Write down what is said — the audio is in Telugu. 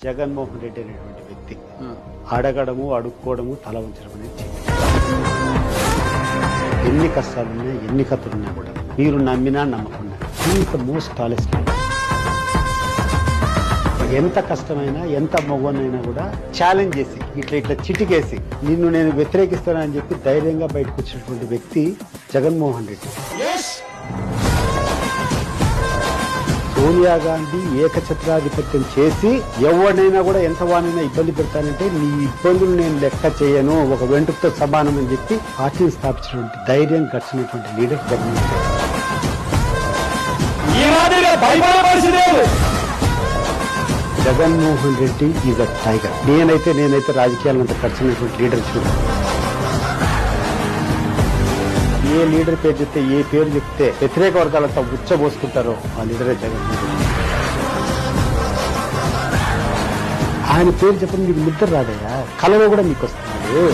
జగన్మోహన్ రెడ్డి అనేటువంటి వ్యక్తి అడగడము అడుక్కోవడము తల ఉంచడం అనేది చేయదు. ఎన్ని కష్టాలున్నా ఎన్ని కథలున్నా కూడా మీరు నమ్మినా నమ్మకుండా ఇంత మోస్ట్ ఆలెస్ట్ ఎంత కష్టమైనా ఎంత మగవనైనా కూడా ఛాలెంజ్ చేసి ఇట్లా చిటికేసి నిన్ను నేను వ్యతిరేకిస్తానని చెప్పి ధైర్యంగా బయటకు వచ్చినటువంటి వ్యక్తి జగన్మోహన్ రెడ్డి. సోనియా గాంధీ ఏకఛత్రాధిపత్యం చేసి ఎవరినైనా కూడా ఎంత వానైనా ఇబ్బంది పెడతానంటే నీ ఇబ్బందులు నేను లెక్క చేయను, ఒక వెంట్రుకతో సమానం అని చెప్పి పార్టీని స్థాపించినటువంటి ధైర్యం గడిచినటువంటి leader Jaganmohan Reddy. Jaganmohan Reddy is a tiger. నేనైతే రాజకీయాలంత ఖర్చున్నటువంటి లీడర్ చూడాలి. ఏ లీడర్ పేరు చెప్తే ఏ పేరు చెప్తే వ్యతిరేక వర్గాలంతా ఉచ్చబోసుకుంటారో ఆ లీడరే జగన్మోహన్ రెడ్డి. ఆయన పేరు చెప్పండి మీకు నిద్ర రాదయ్యా, కలలో కూడా మీకు వస్తున్నాడు.